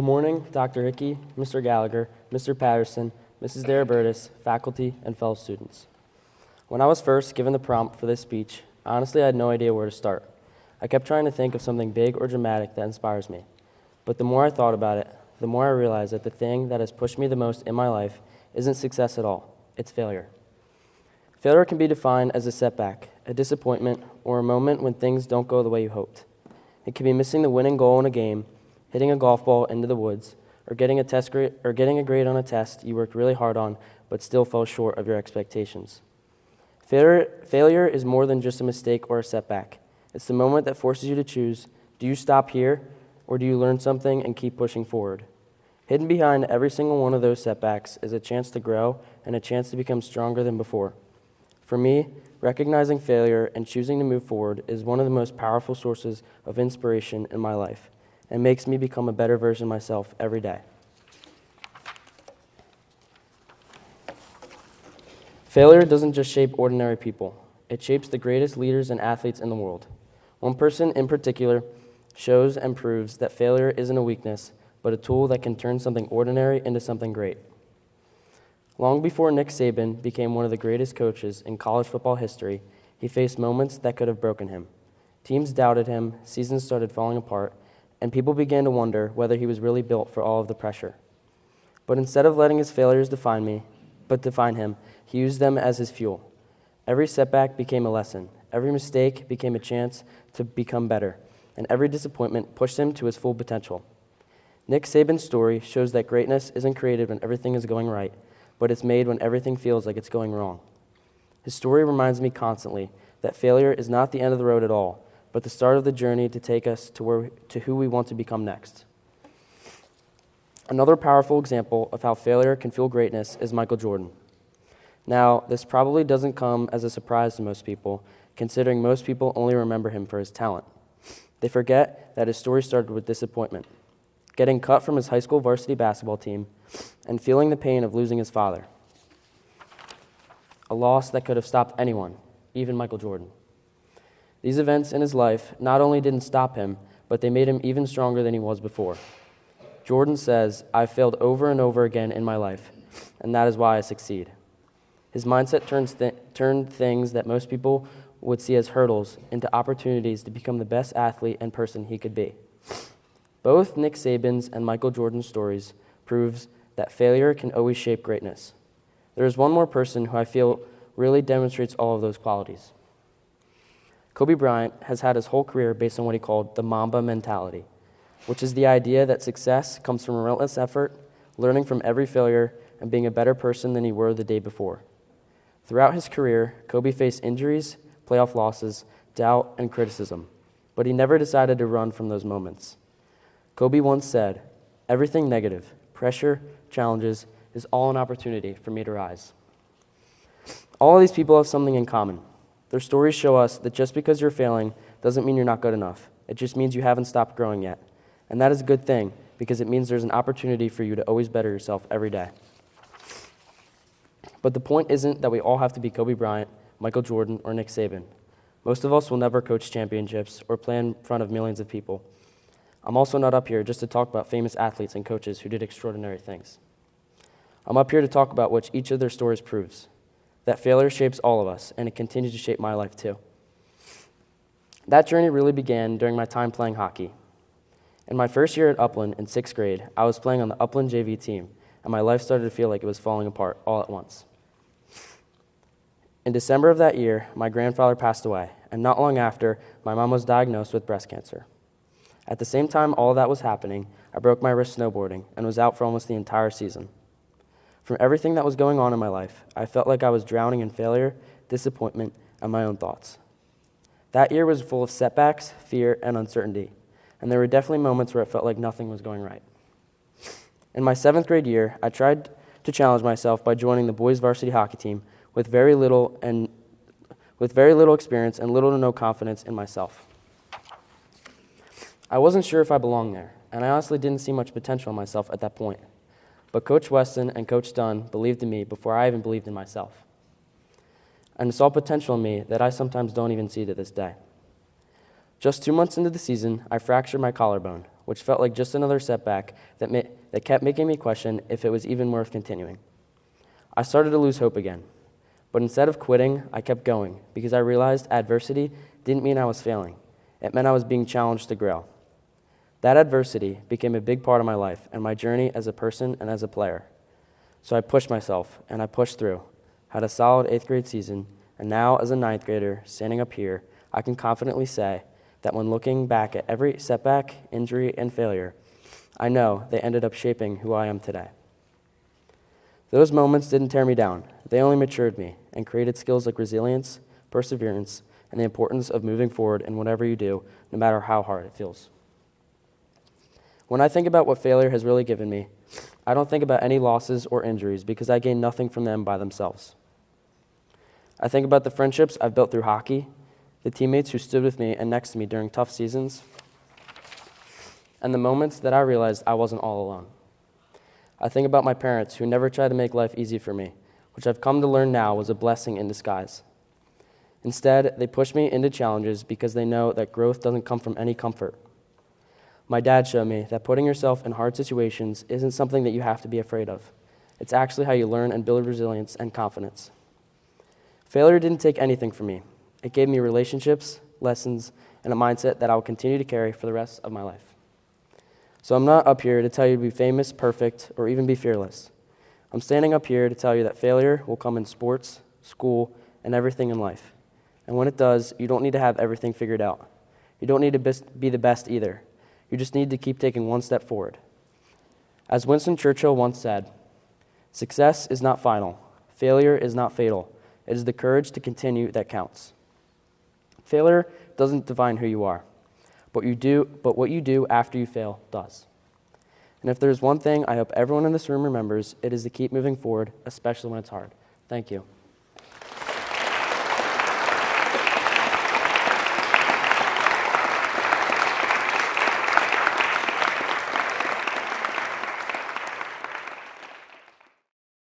Good morning, Dr. Hickey, Mr. Gallagher, Mr. Patterson, Mrs. Darabertis, faculty, and fellow students. When I was first given the prompt for this speech, honestly I had no idea where to start. I kept trying to think of something big or dramatic that inspires me. But the more I thought about it, the more I realized that the thing that has pushed me the most in my life isn't success at all, it's failure. Failure can be defined as a setback, a disappointment, or a moment when things don't go the way you hoped. It can be missing the winning goal in a game, hitting a golf ball into the woods, or getting a grade on a test you worked really hard on but still fell short of your expectations. Failure is more than just a mistake or a setback. It's the moment that forces you to choose, do you stop here, or do you learn something and keep pushing forward? Hidden behind every single one of those setbacks is a chance to grow and a chance to become stronger than before. For me, recognizing failure and choosing to move forward is one of the most powerful sources of inspiration in my life and makes me become a better version of myself every day. Failure doesn't just shape ordinary people. It shapes the greatest leaders and athletes in the world. One person in particular shows and proves that failure isn't a weakness, but a tool that can turn something ordinary into something great. Long before Nick Saban became one of the greatest coaches in college football history, he faced moments that could have broken him. Teams doubted him, seasons started falling apart, and people began to wonder whether he was really built for all of the pressure. But instead of letting his failures define him, he used them as his fuel. Every setback became a lesson. Every mistake became a chance to become better, and every disappointment pushed him to his full potential. Nick Saban's story shows that greatness isn't created when everything is going right, but it's made when everything feels like it's going wrong. His story reminds me constantly that failure is not the end of the road at all, but the start of the journey to take us to who we want to become next. Another powerful example of how failure can fuel greatness is Michael Jordan. Now, this probably doesn't come as a surprise to most people, considering most people only remember him for his talent. They forget that his story started with disappointment, getting cut from his high school varsity basketball team, and feeling the pain of losing his father. A loss that could have stopped anyone, even Michael Jordan. These events in his life not only didn't stop him, but they made him even stronger than he was before. Jordan says, "I've failed over and over again in my life, and that is why I succeed." His mindset turned things that most people would see as hurdles into opportunities to become the best athlete and person he could be. Both Nick Saban's and Michael Jordan's stories proves that failure can always shape greatness. There is one more person who I feel really demonstrates all of those qualities. Kobe Bryant has had his whole career based on what he called the Mamba mentality, which is the idea that success comes from relentless effort, learning from every failure, and being a better person than you were the day before. Throughout his career, Kobe faced injuries, playoff losses, doubt, and criticism, but he never decided to run from those moments. Kobe once said, "Everything negative, pressure, challenges, is all an opportunity for me to rise." All of these people have something in common. Their stories show us that just because you're failing doesn't mean you're not good enough. It just means you haven't stopped growing yet. And that is a good thing, because it means there's an opportunity for you to always better yourself every day. But the point isn't that we all have to be Kobe Bryant, Michael Jordan, or Nick Saban. Most of us will never coach championships or play in front of millions of people. I'm also not up here just to talk about famous athletes and coaches who did extraordinary things. I'm up here to talk about what each of their stories proves. That failure shapes all of us, and it continues to shape my life too. That journey really began during my time playing hockey. In my first year at Upland in 6th grade, I was playing on the Upland JV team, and my life started to feel like it was falling apart all at once. In December of that year, my grandfather passed away, and not long after, my mom was diagnosed with breast cancer. At the same time all that was happening, I broke my wrist snowboarding and was out for almost the entire season. From everything that was going on in my life, I felt like I was drowning in failure, disappointment, and my own thoughts. That year was full of setbacks, fear, and uncertainty, and there were definitely moments where it felt like nothing was going right. In my 7th grade year, I tried to challenge myself by joining the boys' varsity hockey team with very little experience and little to no confidence in myself. I wasn't sure if I belonged there, and I honestly didn't see much potential in myself at that point. But Coach Weston and Coach Dunn believed in me before I even believed in myself, and saw potential in me that I sometimes don't even see to this day. Just 2 months into the season, I fractured my collarbone, which felt like just another setback that kept making me question if it was even worth continuing. I started to lose hope again, but instead of quitting, I kept going because I realized adversity didn't mean I was failing. It meant I was being challenged to grow. That adversity became a big part of my life and my journey as a person and as a player. So I pushed myself, and I pushed through, had a solid 8th grade season, and now as a 9th grader, standing up here, I can confidently say that when looking back at every setback, injury, and failure, I know they ended up shaping who I am today. Those moments didn't tear me down. They only matured me and created skills like resilience, perseverance, and the importance of moving forward in whatever you do, no matter how hard it feels. When I think about what failure has really given me, I don't think about any losses or injuries because I gained nothing from them by themselves. I think about the friendships I've built through hockey, the teammates who stood with me and next to me during tough seasons, and the moments that I realized I wasn't all alone. I think about my parents who never tried to make life easy for me, which I've come to learn now was a blessing in disguise. Instead, they push me into challenges because they know that growth doesn't come from any comfort. My dad showed me that putting yourself in hard situations isn't something that you have to be afraid of. It's actually how you learn and build resilience and confidence. Failure didn't take anything from me. It gave me relationships, lessons, and a mindset that I will continue to carry for the rest of my life. So I'm not up here to tell you to be famous, perfect, or even be fearless. I'm standing up here to tell you that failure will come in sports, school, and everything in life. And when it does, you don't need to have everything figured out. You don't need to be the best either. You just need to keep taking one step forward. As Winston Churchill once said, "Success is not final. Failure is not fatal. It is the courage to continue that counts." Failure doesn't define who you are, but what you do after you fail does. And if there's one thing I hope everyone in this room remembers, it is to keep moving forward, especially when it's hard. Thank you.